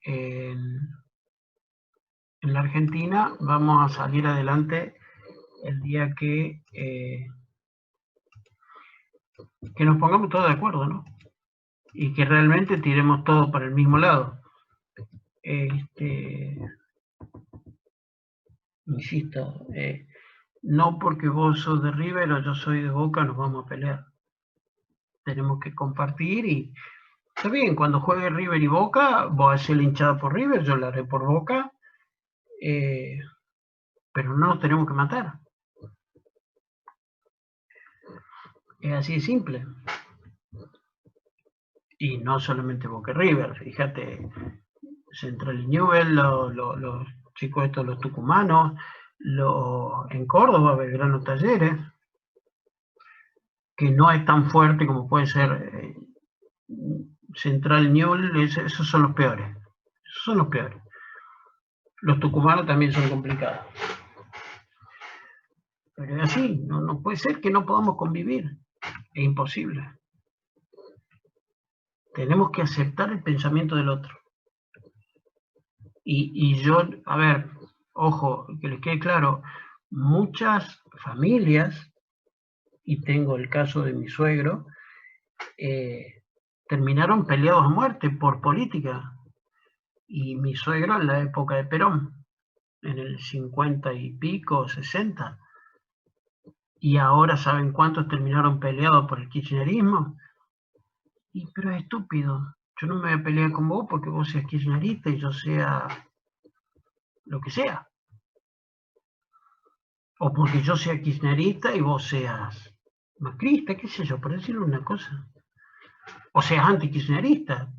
en la Argentina vamos a salir adelante el día que nos pongamos todos de acuerdo, ¿no? Y que realmente tiremos todo para el mismo lado. Insisto, no porque vos sos de River o yo soy de Boca nos vamos a pelear. Tenemos que compartir y está bien, cuando juegue River y Boca, vos haces la hinchada por River, yo la haré por Boca, pero no nos tenemos que matar. Es así de simple. Y no solamente Boca y River, fíjate, Central y Newell, los chicos estos, los tucumanos, en Córdoba, Belgrano Talleres, que no es tan fuerte como puede ser Central Newell, esos son los peores. Esos son los peores. Los tucumanos también son complicados. Pero es así, no puede ser que no podamos convivir. Es imposible. Tenemos que aceptar el pensamiento del otro. Y yo, a ver, ojo, que les quede claro, muchas familias, y tengo el caso de mi suegro, terminaron peleados a muerte por política. Y mi suegro en la época de Perón, en el 50 y pico, 60. Y ahora ¿saben cuántos terminaron peleados por el kirchnerismo? Pero es estúpido. Yo no me voy a pelear con vos porque vos seas kirchnerista y yo sea lo que sea. O porque yo sea kirchnerista y vos seas macrista, qué sé yo, por decirle una cosa. O seas antikirchnerista.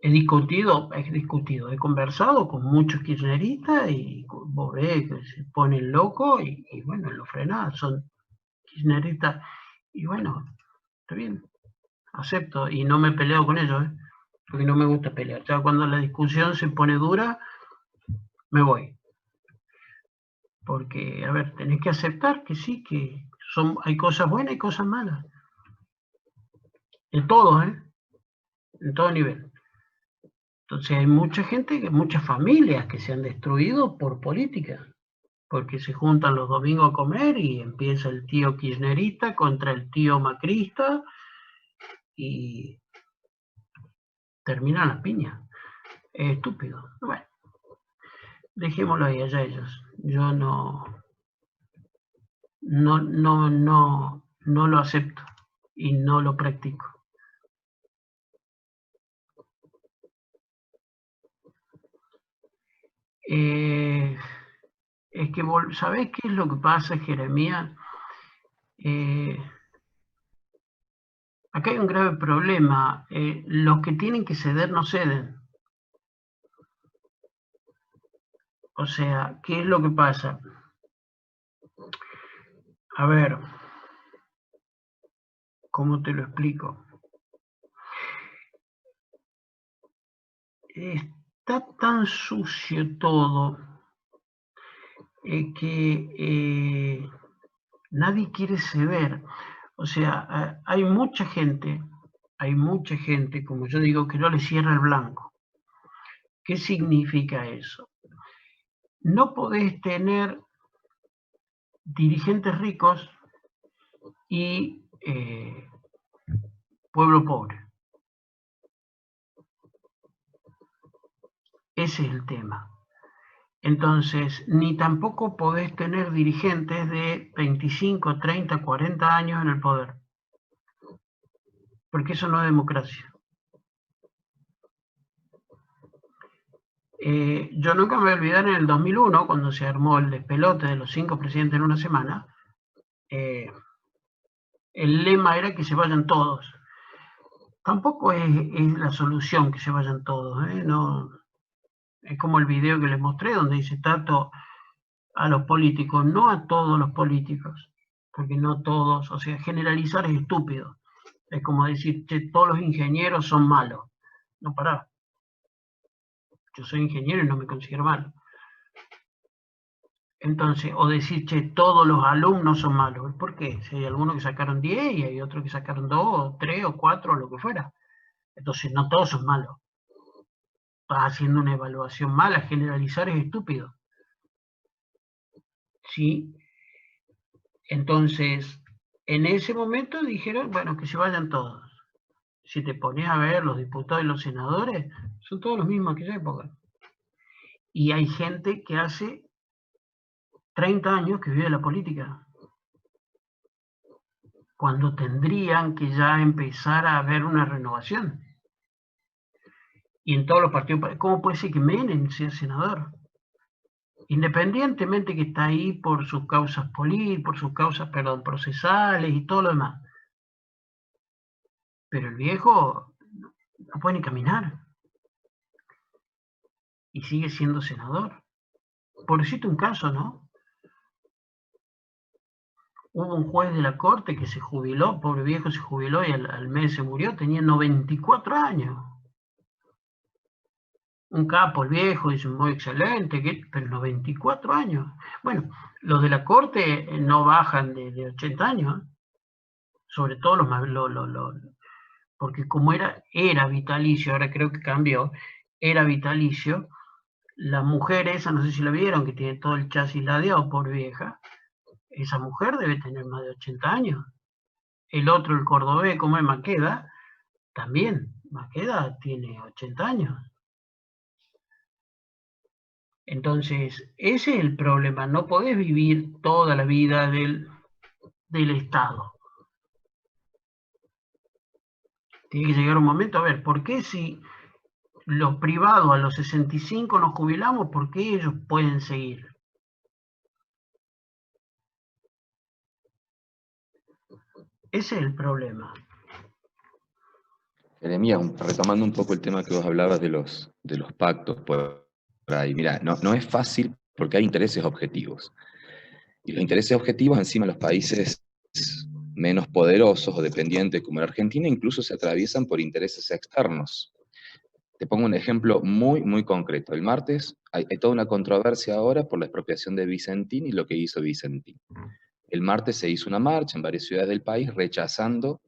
He discutido, he conversado con muchos kirchneristas y vos ves que se ponen locos y bueno, lo frenás, son kirchneristas. Y bueno, está bien, acepto y no me peleo con ellos, porque no me gusta pelear. Ya cuando la discusión se pone dura, me voy. Porque, a ver, tenés que aceptar que sí, que hay cosas buenas y cosas malas. En todo, en todo nivel. Entonces hay mucha gente, muchas familias que se han destruido por política, porque se juntan los domingos a comer y empieza el tío kirchnerista contra el tío macrista y terminan las piñas. Es estúpido. Bueno, dejémoslo ahí, allá ellos. Yo no lo acepto y no lo practico. Es que, ¿sabés qué es lo que pasa, Jeremías? Acá hay un grave problema. Los que tienen que ceder no ceden. O sea, ¿qué es lo que pasa? A ver, ¿cómo te lo explico? Está tan sucio todo que nadie quiere ceder. O sea, hay mucha gente, como yo digo, que no le cierra el blanco. ¿Qué significa eso? No podés tener dirigentes ricos y pueblo pobre. Ese es el tema. Entonces, ni tampoco podés tener dirigentes de 25, 30, 40 años en el poder. Porque eso no es democracia. Yo nunca me voy a olvidar en el 2001, cuando se armó el despelote de los 5 presidentes en una semana, el lema era que se vayan todos. Tampoco es la solución que se vayan todos. No, es como el video que les mostré, donde dice Tato a los políticos, no a todos los políticos, porque no todos, o sea, generalizar es estúpido. Es como decir que todos los ingenieros son malos. No, pará. Yo soy ingeniero y no me considero malo. Entonces, o decir que todos los alumnos son malos. ¿Por qué? Si hay algunos que sacaron 10 y hay otros que sacaron 2, o 3, o 4, o lo que fuera. Entonces, no todos son malos. estás haciendo una evaluación mala, generalizar es estúpido. ¿Sí? Entonces, en ese momento dijeron, bueno, que se vayan todos. Si te pones a ver, los diputados y los senadores son todos los mismos que en aquella época. Y hay gente que hace 30 años que vive la política, cuando tendrían que ya empezar a haber una renovación. Y en todos los partidos, ¿cómo puede ser que Menem sea senador? Independientemente que está ahí por sus causas políticas, por sus causas, perdón, procesales y todo lo demás. Pero el viejo no puede ni caminar. Y sigue siendo senador. Por decirte un caso, ¿no? Hubo un juez de la corte que se jubiló, pobre viejo, se jubiló y al mes se murió, tenía 94 años. Un capo, el viejo, dice, muy excelente, pero 94 años. Bueno, los de la corte no bajan de 80 años, sobre todo los más, porque como era vitalicio, ahora creo que cambió, era vitalicio, la mujer esa, no sé si la vieron, que tiene todo el chasis ladeado, por vieja, esa mujer debe tener más de 80 años. El otro, el cordobés, como es Maqueda, también, Maqueda tiene 80 años. Entonces, ese es el problema, no podés vivir toda la vida del Estado. Tiene que llegar un momento, a ver, ¿por qué si los privados a los 65 nos jubilamos, por qué ellos pueden seguir? Ese es el problema. Jeremías, retomando un poco el tema que vos hablabas de los pactos por ahí. Mira, no es fácil porque hay intereses objetivos. Y los intereses objetivos encima de los países menos poderosos o dependientes como la Argentina incluso se atraviesan por intereses externos. Te pongo un ejemplo muy, muy concreto. El martes hay toda una controversia ahora por la expropiación de Vicentín y lo que hizo Vicentín. El martes se hizo una marcha en varias ciudades del país rechazando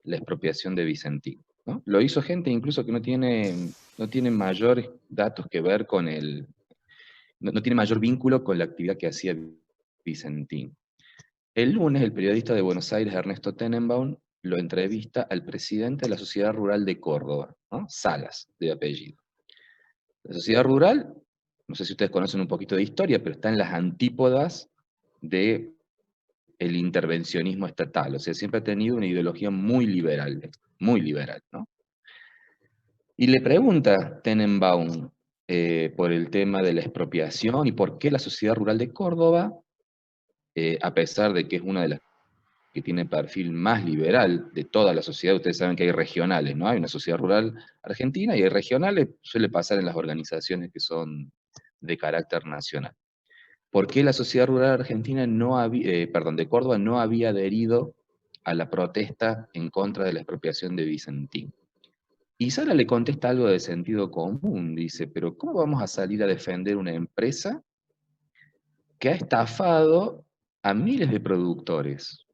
la expropiación de Vicentín, ¿no? Lo hizo gente incluso que no tiene mayores datos que ver con no tiene mayor vínculo con la actividad que hacía Vicentín. El lunes, el periodista de Buenos Aires, Ernesto Tenenbaum, lo entrevista al presidente de la Sociedad Rural de Córdoba, ¿no? Salas, de apellido. La sociedad rural, no sé si ustedes conocen un poquito de historia, pero está en las antípodas del intervencionismo estatal. O sea, siempre ha tenido una ideología muy liberal, ¿no? Y le pregunta Tenenbaum por el tema de la expropiación y por qué la sociedad rural de Córdoba, a pesar de que es una de las que tiene perfil más liberal de toda la sociedad, ustedes saben que hay regionales, ¿no? Hay una sociedad rural argentina y hay regionales, suele pasar en las organizaciones que son de carácter nacional. ¿Por qué la sociedad rural argentina de Córdoba no había adherido a la protesta en contra de la expropiación de Vicentín? Y Sala le contesta algo de sentido común, dice, pero ¿cómo vamos a salir a defender una empresa que ha estafado a miles de productores?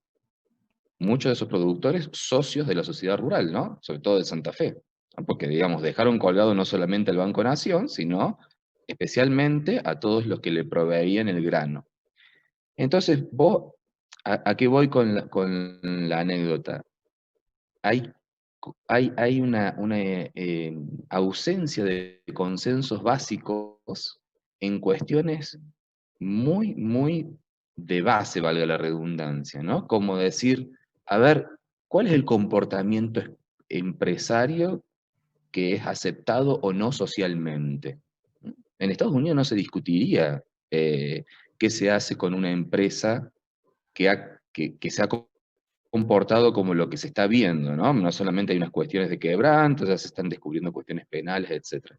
Muchos de esos productores socios de la sociedad rural, ¿no? Sobre todo de Santa Fe. ¿No? Porque, digamos, dejaron colgado no solamente al Banco Nación, sino especialmente a todos los que le proveían el grano. Entonces, ¿a qué voy con la anécdota? Hay una ausencia de consensos básicos en cuestiones muy, muy de base, valga la redundancia, ¿no? Como decir, a ver, ¿cuál es el comportamiento empresario que es aceptado o no socialmente? En Estados Unidos no se discutiría qué se hace con una empresa que se ha comportado como lo que se está viendo, ¿no? No solamente hay unas cuestiones de quebranto, ya se están descubriendo cuestiones penales, etc.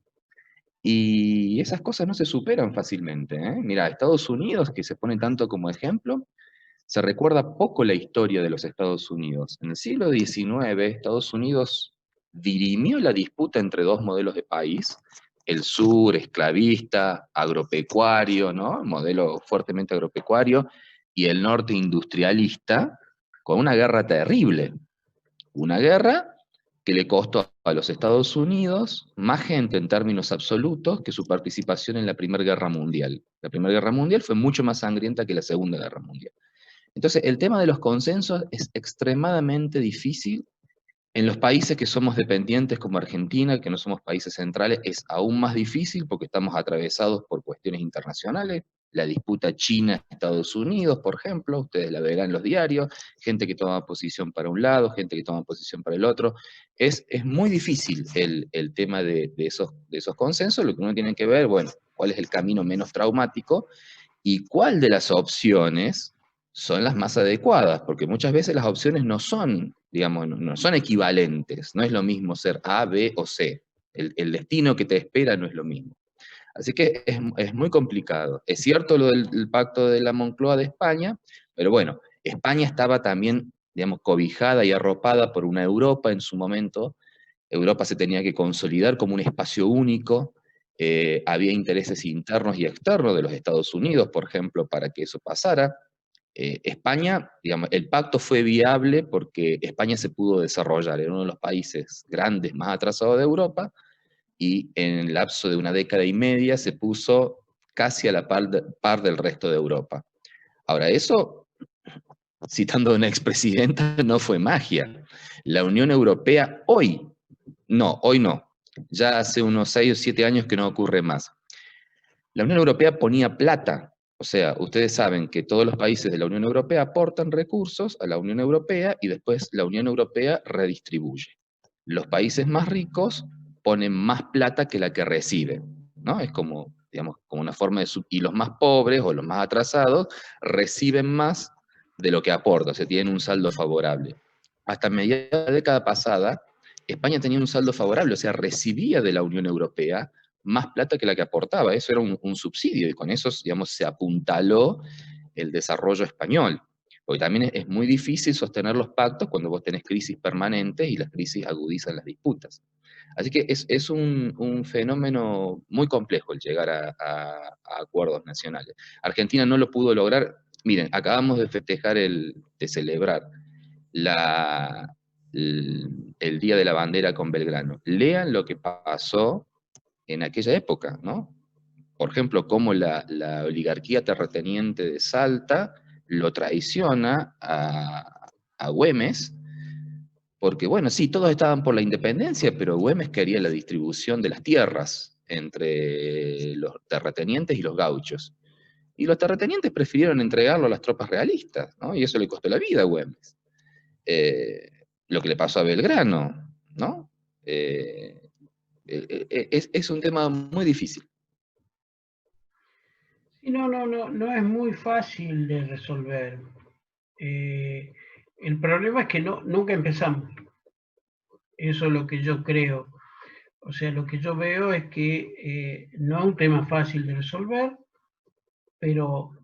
Y esas cosas no se superan fácilmente, ¿eh? Mira, Estados Unidos, que se pone tanto como ejemplo, se recuerda poco la historia de los Estados Unidos. En el siglo XIX, Estados Unidos dirimió la disputa entre dos modelos de país, el sur esclavista, agropecuario, ¿no? Modelo fuertemente agropecuario, y el norte industrialista, con una guerra terrible. Una guerra que le costó a los Estados Unidos más gente en términos absolutos que su participación en la Primera Guerra Mundial. La Primera Guerra Mundial fue mucho más sangrienta que la Segunda Guerra Mundial. Entonces, el tema de los consensos es extremadamente difícil. En los países que somos dependientes como Argentina, que no somos países centrales, es aún más difícil porque estamos atravesados por cuestiones internacionales. La disputa China-Estados Unidos, por ejemplo, ustedes la verán en los diarios, gente que toma posición para un lado, gente que toma posición para el otro. Es muy difícil el tema de esos consensos. Lo que uno tiene que ver, bueno, cuál es el camino menos traumático y cuál de las opciones son las más adecuadas, porque muchas veces las opciones no son, digamos, no son equivalentes, no es lo mismo ser A, B o C. El destino que te espera no es lo mismo. Así que es muy complicado. Es cierto lo del pacto de la Moncloa de España, pero bueno, España estaba también, digamos, cobijada y arropada por una Europa en su momento. Europa se tenía que consolidar como un espacio único. Había intereses internos y externos de los Estados Unidos, por ejemplo, para que eso pasara. España, digamos, el pacto fue viable porque España se pudo desarrollar, era uno de los países grandes más atrasados de Europa, y en el lapso de una década y media se puso casi a la par del resto de Europa. Ahora, eso, citando a una expresidenta, no fue magia. La Unión Europea hoy no. Ya hace unos 6 o 7 años que no ocurre más. La Unión Europea ponía plata. O sea, ustedes saben que todos los países de la Unión Europea aportan recursos a la Unión Europea y después la Unión Europea redistribuye. Los países más ricos ponen más plata que la que reciben, ¿no? Es como, digamos, como una forma de... Y los más pobres o los más atrasados reciben más de lo que aportan, o sea, tienen un saldo favorable. Hasta mediados de la década pasada, España tenía un saldo favorable, o sea, recibía de la Unión Europea más plata que la que aportaba. Eso era un subsidio, y con eso, digamos, se apuntaló el desarrollo español. Porque también es muy difícil sostener los pactos cuando vos tenés crisis permanentes y las crisis agudizan las disputas. Así que es un fenómeno muy complejo el llegar a acuerdos nacionales. Argentina no lo pudo lograr. Miren, acabamos de festejar, de celebrar el Día de la Bandera con Belgrano. Lean lo que pasó en aquella época, ¿no? Por ejemplo, cómo la oligarquía terrateniente de Salta lo traiciona a Güemes, porque bueno, sí, todos estaban por la independencia, pero Güemes quería la distribución de las tierras entre los terratenientes y los gauchos. Y los terratenientes prefirieron entregarlo a las tropas realistas, ¿no? Y eso le costó la vida a Güemes. Lo que le pasó a Belgrano, ¿no? Es un tema muy difícil. Sí, no es muy fácil de resolver. El problema es que nunca empezamos. Eso es lo que yo creo. O sea, lo que yo veo es que no es un tema fácil de resolver, pero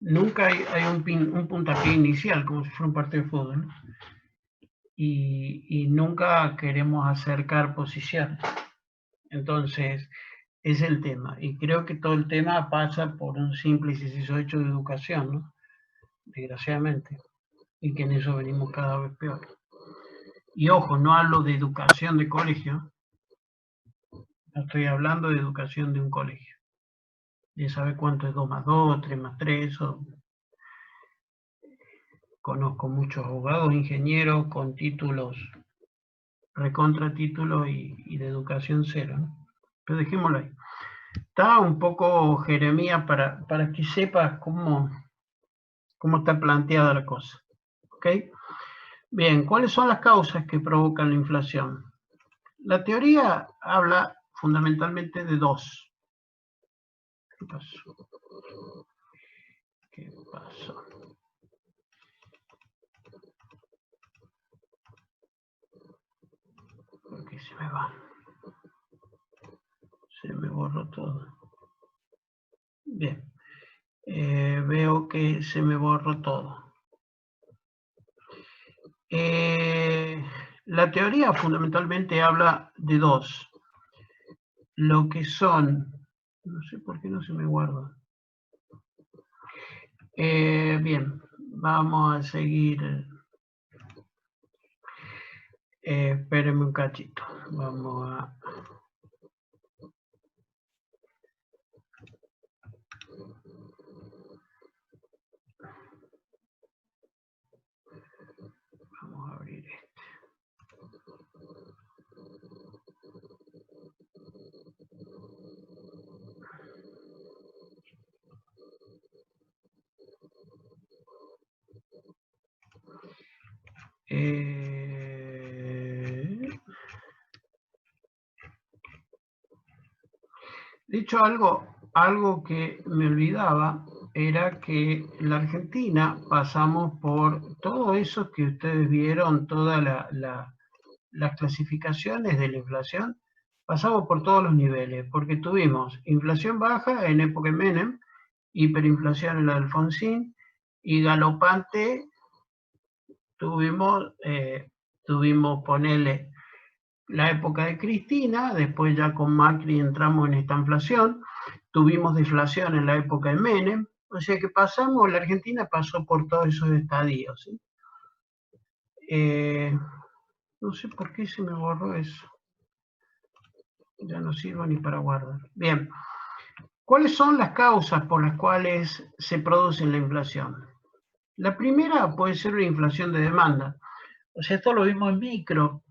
nunca hay un puntapié inicial, como si fuera un partido de fútbol, ¿no? Y nunca queremos acercar posiciones. Entonces, es el tema. Y creo que todo el tema pasa por un simple y sencillo hecho de educación, ¿no? Desgraciadamente. Y que en eso venimos cada vez peor. Y ojo, no hablo de educación de colegio, no estoy hablando de educación de un colegio. De saber cuánto es 2 más 2, 3 más 3. Conozco muchos abogados, ingenieros con títulos, recontratítulos y de educación cero, ¿no? Pero dejémoslo ahí. Está un poco Jeremías para que sepas cómo está planteada la cosa. ¿Ok? Bien, ¿cuáles son las causas que provocan la inflación? La teoría habla fundamentalmente de dos. ¿Qué pasó? ¿Qué pasó? Porque se me va. Se me borró todo. Bien. Veo que se me borró todo. La teoría fundamentalmente habla de dos. Lo que son, no sé por qué no se me guarda. Bien, vamos a seguir. Espérenme un cachito. Vamos a... Vamos a abrir este. Dicho algo que me olvidaba, era que en la Argentina pasamos por todo eso que ustedes vieron, todas las clasificaciones de la inflación, pasamos por todos los niveles, porque tuvimos inflación baja en época de Menem, hiperinflación en la de Alfonsín, y galopante tuvimos, ponerle la época de Cristina, después ya con Macri entramos en esta inflación, tuvimos deflación en la época de Menem, o sea que pasamos, la Argentina pasó por todos esos estadios. ¿Sí? No sé por qué se me borró eso. Ya no sirve ni para guardar. Bien. ¿Cuáles son las causas por las cuales se produce la inflación? La primera puede ser una inflación de demanda. O sea, esto lo vimos en micro.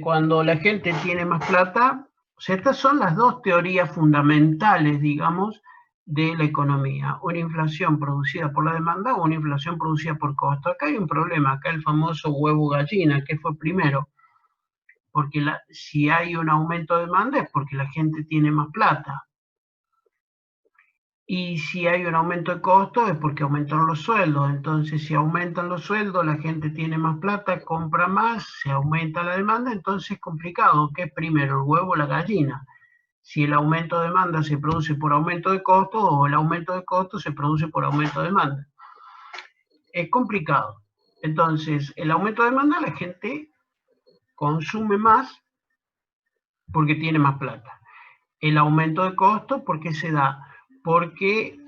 Cuando la gente tiene más plata, o sea, estas son las dos teorías fundamentales, digamos, de la economía. Una inflación producida por la demanda o una inflación producida por costo. Acá hay un problema, acá el famoso huevo-gallina, ¿qué fue primero? Porque si hay un aumento de demanda es porque la gente tiene más plata. Y si hay un aumento de costos es porque aumentan los sueldos. Entonces, si aumentan los sueldos, la gente tiene más plata, compra más, se aumenta la demanda, entonces es complicado. ¿Qué es primero, el huevo o la gallina? Si el aumento de demanda se produce por aumento de costos o el aumento de costos se produce por aumento de demanda. Es complicado. Entonces, el aumento de demanda, la gente consume más porque tiene más plata. El aumento de costos, ¿por qué se da? Porque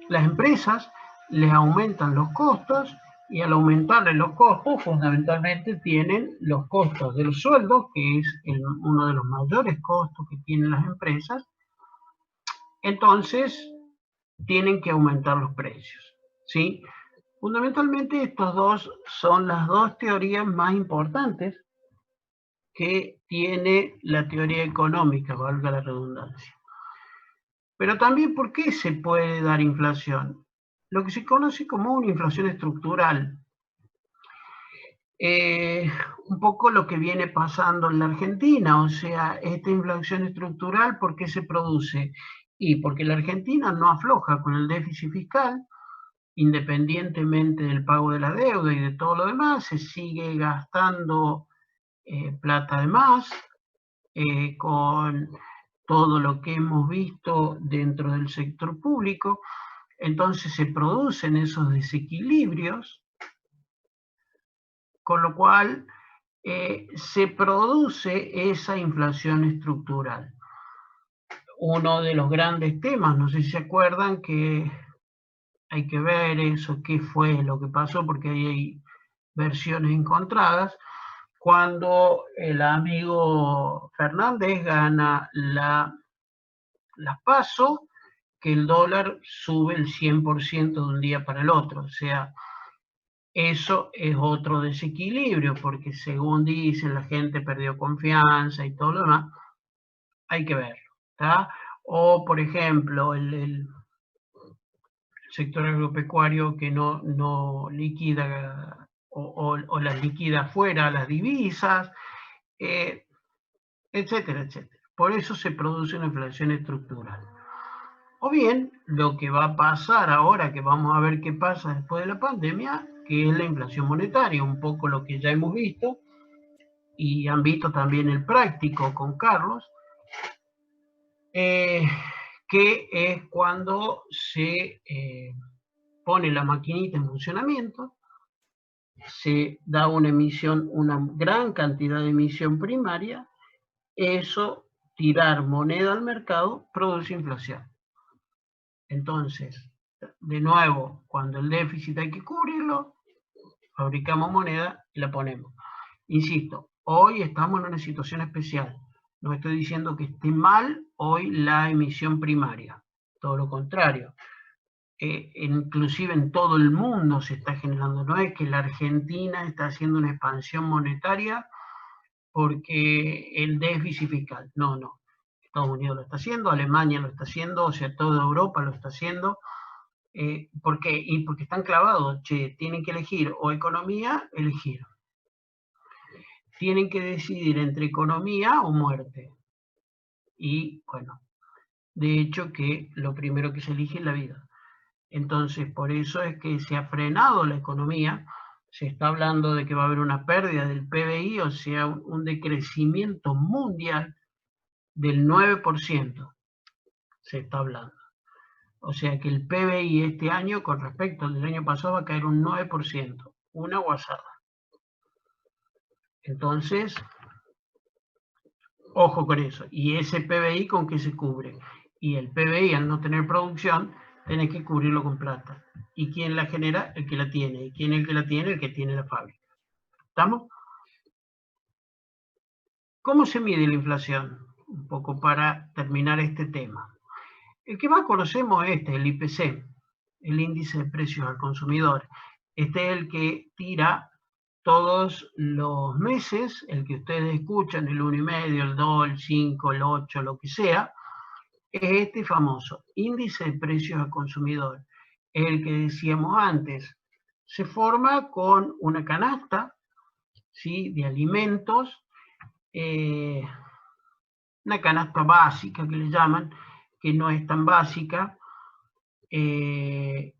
las empresas les aumentan los costos y al aumentarles los costos fundamentalmente tienen los costos de los sueldos, que es uno de los mayores costos que tienen las empresas, entonces tienen que aumentar los precios, ¿sí? Fundamentalmente estos dos son las dos teorías más importantes que tiene la teoría económica, valga la redundancia. Pero también, ¿por qué se puede dar inflación? Lo que se conoce como una inflación estructural. Un poco lo que viene pasando en la Argentina, o sea, esta inflación estructural, ¿por qué se produce? Y porque la Argentina no afloja con el déficit fiscal, independientemente del pago de la deuda y de todo lo demás, se sigue gastando plata de más, con todo lo que hemos visto dentro del sector público, entonces se producen esos desequilibrios, con lo cual se produce esa inflación estructural. Uno de los grandes temas, no sé si se acuerdan, que hay que ver eso, qué fue lo que pasó, porque ahí hay versiones encontradas. Cuando el amigo Fernández gana las PASO, que el dólar sube el 100% de un día para el otro. O sea, eso es otro desequilibrio, porque según dicen, la gente perdió confianza y todo lo demás. Hay que verlo, ¿está? O, por ejemplo, el sector agropecuario que no liquida o las liquida fuera las divisas, etcétera, etcétera. Por eso se produce una inflación estructural. O bien, lo que va a pasar ahora, que vamos a ver qué pasa después de la pandemia, que es la inflación monetaria, un poco lo que ya hemos visto, y han visto también el práctico con Carlos, que es cuando se pone la maquinita en funcionamiento, se da una emisión, una gran cantidad de emisión primaria, eso, tirar moneda al mercado, produce inflación. Entonces, de nuevo, cuando el déficit hay que cubrirlo, fabricamos moneda y la ponemos. Insisto, hoy estamos en una situación especial. No estoy diciendo que esté mal hoy la emisión primaria, todo lo contrario. Inclusive en todo el mundo se está generando, no es que la Argentina está haciendo una expansión monetaria porque el déficit fiscal, no, no. Estados Unidos lo está haciendo, Alemania lo está haciendo, o sea, toda Europa lo está haciendo. ¿Por qué? Y porque están clavados, tienen que elegir o economía, elegir. Tienen que decidir entre economía o muerte. Y bueno, de hecho que lo primero que se elige es la vida. Entonces, por eso es que se ha frenado la economía. Se está hablando de que va a haber una pérdida del PBI, o sea, un decrecimiento mundial del 9%. Se está hablando. O sea que el PBI este año, con respecto al del año pasado, va a caer un 9%. Una guasada. Entonces, ojo con eso. Y ese PBI, ¿con qué se cubre? Y el PBI, al no tener producción, tenés que cubrirlo con plata. ¿Y quién la genera? El que la tiene. ¿Y quién es el que la tiene? El que tiene la fábrica. ¿Estamos? ¿Cómo se mide la inflación? Un poco para terminar este tema. El que más conocemos es el IPC, el índice de precios al consumidor. Este es el que tira todos los meses, el que ustedes escuchan, el 1,5, el 2, el 5, el 8, lo que sea, es este famoso índice de precios al consumidor. El que decíamos antes, se forma con una canasta, ¿sí?, de alimentos, una canasta básica que le llaman, que no es tan básica, que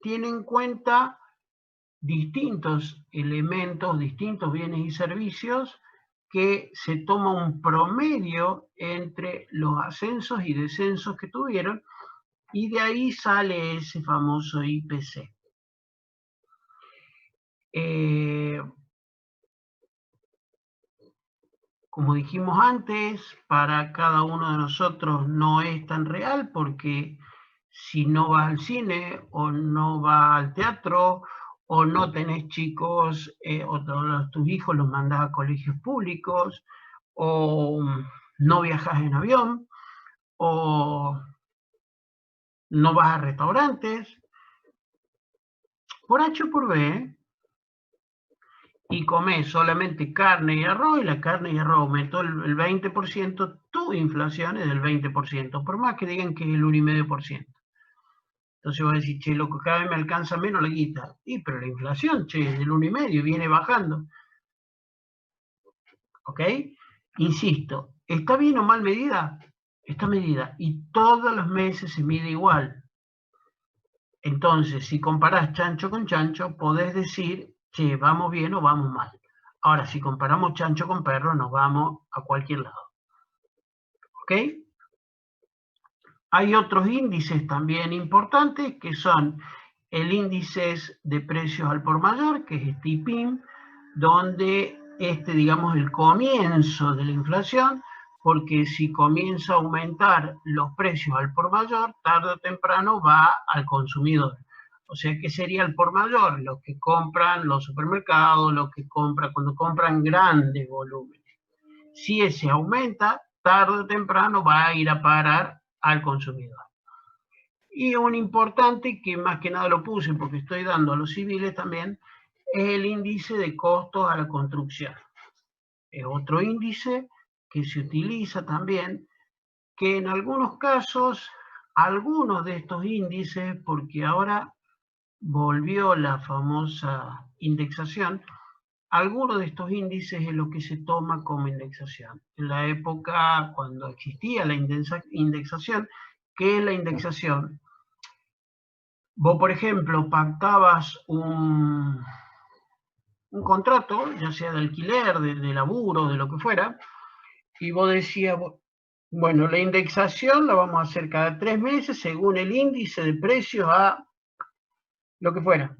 tiene en cuenta distintos elementos, distintos bienes y servicios, que se toma un promedio entre los ascensos y descensos que tuvieron, y de ahí sale ese famoso IPC. Como dijimos antes, para cada uno de nosotros no es tan real, porque si no vas al cine o no vas al teatro o no tenés chicos o todos tus hijos los mandás a colegios públicos o no viajas en avión o no vas a restaurantes, por H o por B, y comes solamente carne y arroz, y la carne y arroz aumentó el 20%, tu inflación es del 20%, por más que digan que es el 1,5%. Entonces vos decís, che, loco, cada vez me alcanza menos la guita. Y pero la inflación, che, es del 1,5, viene bajando. ¿Ok? Insisto, ¿está bien o mal medida? Está medida, y todos los meses se mide igual. Entonces, si comparás chancho con chancho, podés decir, che, vamos bien o vamos mal. Ahora, si comparamos chancho con perro, nos vamos a cualquier lado. ¿Ok? Hay otros índices también importantes, que son el índice de precios al por mayor, que es este IPIM, donde digamos, el comienzo de la inflación, porque si comienza a aumentar los precios al por mayor, tarde o temprano va al consumidor. O sea, ¿qué sería el por mayor? Los que compran los supermercados, los que compran cuando compran grandes volúmenes. Si ese aumenta, tarde o temprano va a ir a parar al consumidor. Y un importante, que más que nada lo puse porque estoy dando a los civiles también, es el índice de costos a la construcción. Es otro índice que se utiliza también, que en algunos casos, algunos de estos índices, porque ahora volvió la famosa indexación, algunos de estos índices es lo que se toma como indexación. En la época cuando existía la indexación, ¿qué es la indexación? Vos, por ejemplo, pactabas un contrato, ya sea de alquiler, de laburo, de lo que fuera, y vos decías, bueno, la indexación la vamos a hacer cada 3 meses según el índice de precios a lo que fuera.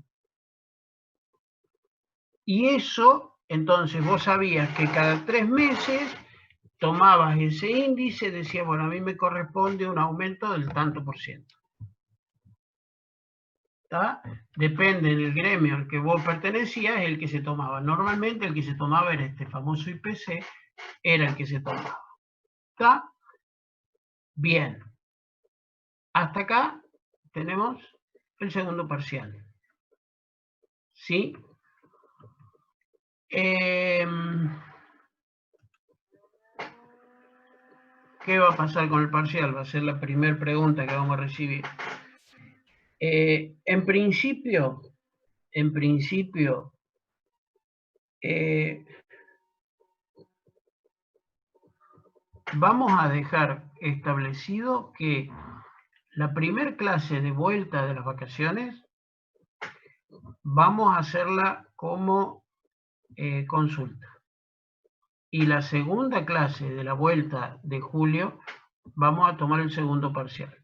Y eso, entonces vos sabías que cada 3 meses tomabas ese índice y decías, bueno, a mí me corresponde un aumento del tanto por ciento. ¿Está? Depende del gremio al que vos pertenecías, es el que se tomaba. Normalmente el que se tomaba era este famoso IPC, era el que se tomaba. ¿Está? Bien. Hasta acá tenemos el segundo parcial. ¿Sí? ¿Qué va a pasar con el parcial? Va a ser la primera pregunta que vamos a recibir. En principio, vamos a dejar establecido que la primera clase de vuelta de las vacaciones vamos a hacerla como consulta. Y la segunda clase de la vuelta de julio vamos a tomar el segundo parcial.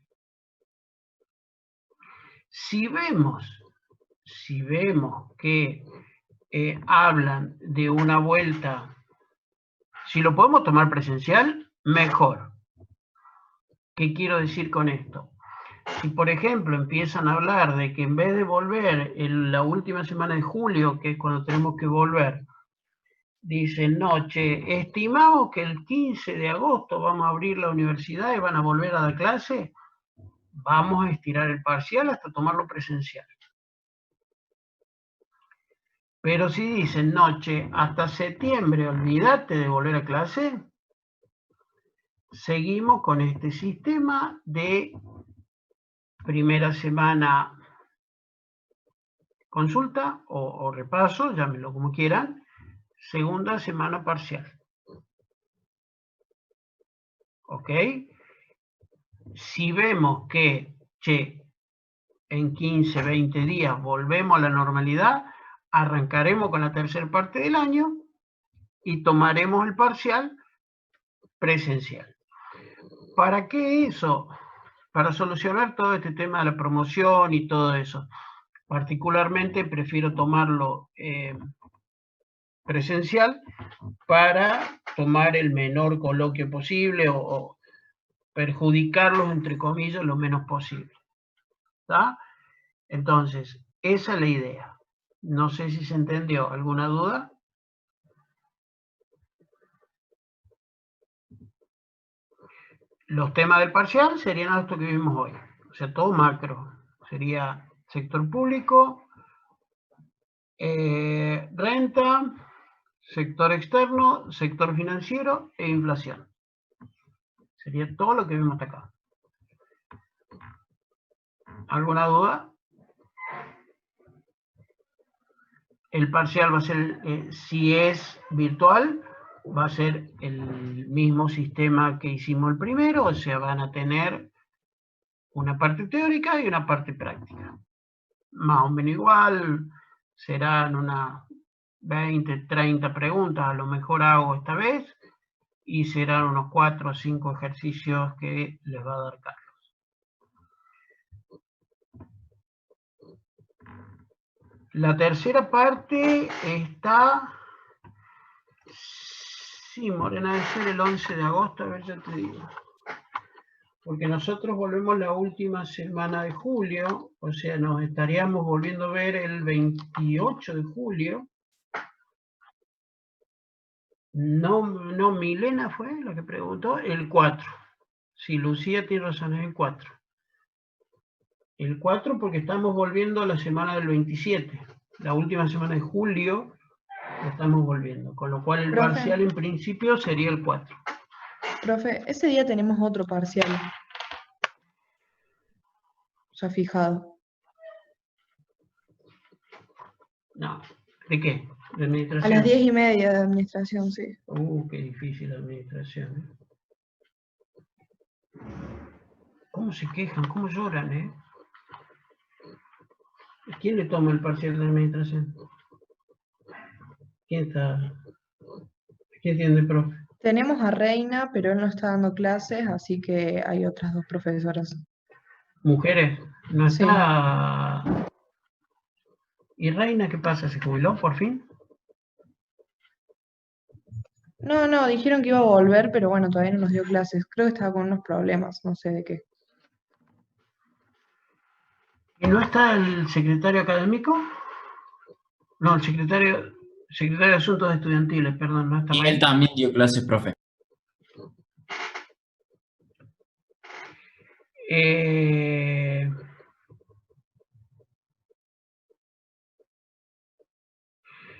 Si vemos que hablan de una vuelta, si lo podemos tomar presencial, mejor. ¿Qué quiero decir con esto? Si, por ejemplo, empiezan a hablar de que en vez de volver en la última semana de julio, que es cuando tenemos que volver, dicen, no, che, estimamos que el 15 de agosto vamos a abrir la universidad y van a volver a dar clase, vamos a estirar el parcial hasta tomarlo presencial. Pero si dicen, no, che, hasta septiembre, olvídate de volver a clase, seguimos con este sistema de primera semana consulta o repaso, llámenlo como quieran, segunda semana parcial. ¿Ok? Si vemos que, che, en 15, 20 días volvemos a la normalidad, arrancaremos con la tercera parte del año y tomaremos el parcial presencial. ¿Para qué eso? Para solucionar todo este tema de la promoción y todo eso. Particularmente prefiero tomarlo presencial para tomar el menor coloquio posible o perjudicarlos, entre comillas, lo menos posible. ¿Está? Entonces, esa es la idea. No sé si se entendió. ¿Alguna duda? Los temas del parcial serían esto que vimos hoy. O sea, todo macro. Sería sector público, renta, sector externo, sector financiero e inflación. Sería todo lo que vimos hasta acá. ¿Alguna duda? El parcial va a ser, si es virtual, va a ser el mismo sistema que hicimos el primero, o sea, van a tener una parte teórica y una parte práctica. Más o menos igual, serán unas 20, 30 preguntas, a lo mejor hago esta vez, y serán unos 4 o 5 ejercicios que les va a dar Carlos. La tercera parte está, sí, Morena, debe ser el 11 de agosto, a ver, ya te digo. Porque nosotros volvemos la última semana de julio, o sea, nos estaríamos volviendo a ver el 28 de julio. No, Milena fue la que preguntó, el 4. Sí, Lucía tiene razón, es el 4. El 4 porque estamos volviendo a la semana del 27. La última semana de julio estamos volviendo, con lo cual el parcial en principio sería el 4. Profe, ese día tenemos otro parcial. Ya fijado. No, ¿de qué? ¿De administración? A las 10:30 de administración, sí. Qué difícil la administración. ¿Cómo se quejan? ¿Cómo lloran, ¿Quién le toma el parcial de administración? ¿Quién está? ¿Quién tiene, profe? Tenemos a Reina, pero él no está dando clases, así que hay otras 2 profesoras. ¿Mujeres? ¿No Sí. está? ¿Y Reina qué pasa? ¿Se jubiló por fin? No, dijeron que iba a volver, pero bueno, todavía no nos dio clases. Creo que estaba con unos problemas, no sé de qué. ¿Y no está el secretario académico? No, el secretario de Asuntos Estudiantiles, perdón, no está Y mal. él también dio clases, profe.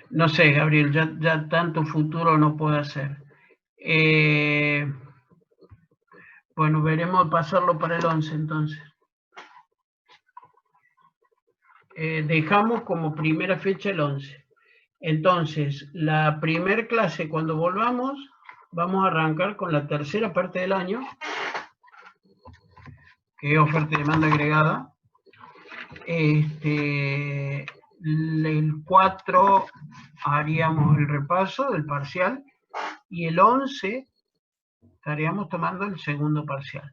No sé, Gabriel, ya tanto futuro no puedo hacer. Bueno, veremos pasarlo para el 11 entonces. Dejamos como primera fecha el 11. Entonces, la primer clase cuando volvamos, vamos a arrancar con la tercera parte del año, que es oferta y demanda agregada. El 4 haríamos el repaso del parcial y el 11 estaríamos tomando el segundo parcial.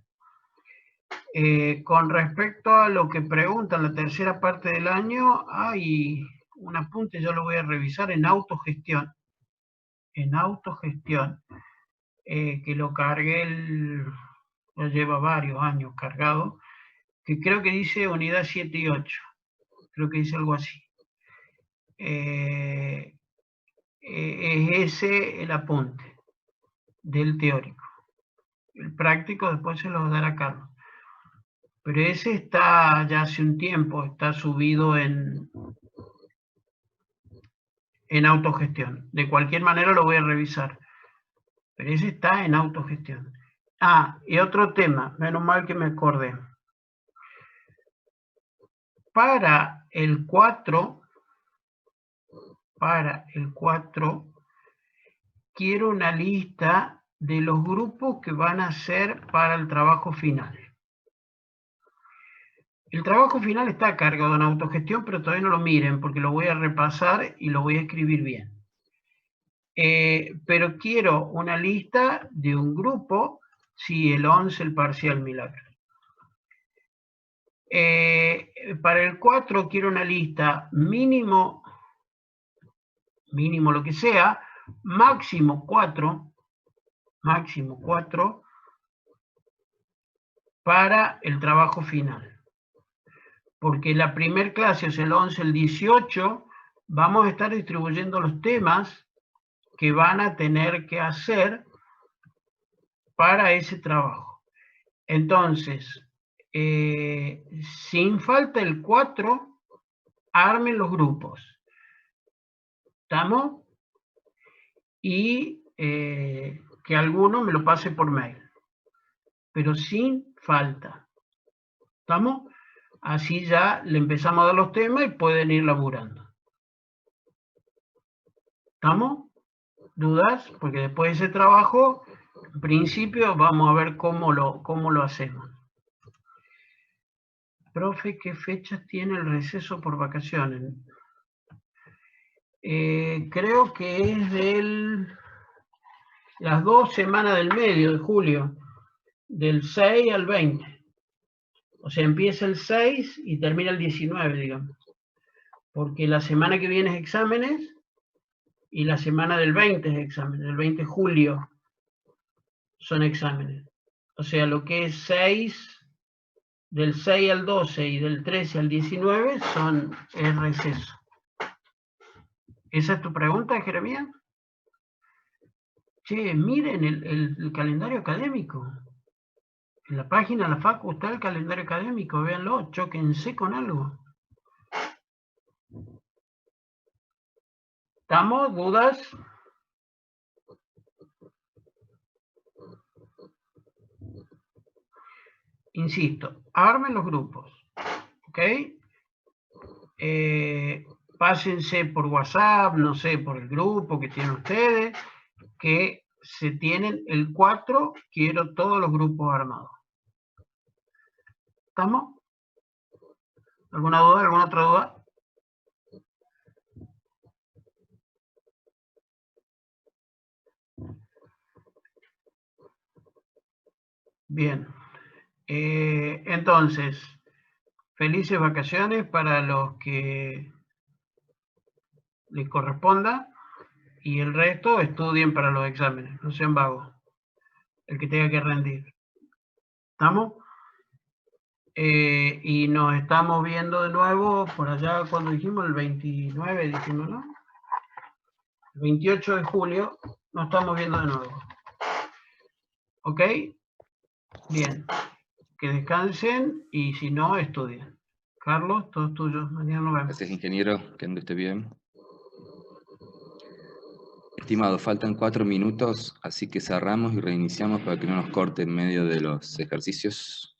Con respecto a lo que preguntan la tercera parte del año, hay un apunte, yo lo voy a revisar en autogestión. En autogestión, que lo cargué, ya lleva varios años cargado, que creo que dice unidad 7 y 8. Creo que dice algo así. Es ese el apunte del teórico. El práctico después se lo dará Carlos. Pero ese está ya hace un tiempo, está subido en autogestión. De cualquier manera lo voy a revisar. Pero ese está en autogestión. Ah, y otro tema, menos mal que me acordé. Para el 4, quiero una lista de los grupos que van a ser para el trabajo final. El trabajo final está cargado en autogestión, pero todavía no lo miren porque lo voy a repasar y lo voy a escribir bien. Pero quiero una lista de un grupo, sí, el 11, el parcial milagro. Para el 4 quiero una lista mínimo lo que sea, máximo 4 para el trabajo final. Porque la primer clase, o sea, el 11, el 18, vamos a estar distribuyendo los temas que van a tener que hacer para ese trabajo. Entonces, sin falta el 4, armen los grupos. ¿Estamos? Y que alguno me lo pase por mail. Pero sin falta. ¿Estamos? Así ya le empezamos a dar los temas y pueden ir laburando. ¿Estamos? ¿Dudas? Porque después de ese trabajo, en principio, vamos a ver cómo lo hacemos. Profe, ¿qué fechas tiene el receso por vacaciones? Creo que es las 2 semanas del medio de julio, del 6 al 20. O sea, empieza el 6 y termina el 19, digamos. Porque la semana que viene es exámenes y la semana del 20 es exámenes. El 20 de julio son exámenes. O sea, lo que es 6, del 6 al 12 y del 13 al 19 es receso. ¿Esa es tu pregunta, Jeremías? Che, miren el calendario académico. En la página de la Facu está el calendario académico, véanlo, chóquense con algo. ¿Estamos? ¿Dudas? Insisto, armen los grupos, ¿ok? Pásense por WhatsApp, no sé, por el grupo que tienen ustedes, que se tienen el 4, quiero todos los grupos armados. ¿Estamos? ¿Alguna duda? ¿Alguna otra duda? Bien. Entonces, felices vacaciones para los que les corresponda y el resto estudien para los exámenes, no sean vagos, el que tenga que rendir. ¿Estamos? Y nos estamos viendo de nuevo por allá cuando dijimos, el 29, dijimos, ¿no? El 28 de julio nos estamos viendo de nuevo. ¿Ok? Bien. Que descansen y si no, estudien. Carlos, todo es tuyo. Mañana nos vemos. Gracias, ingeniero, que ande usted bien. Estimado, faltan 4 minutos, así que cerramos y reiniciamos para que no nos corte en medio de los ejercicios.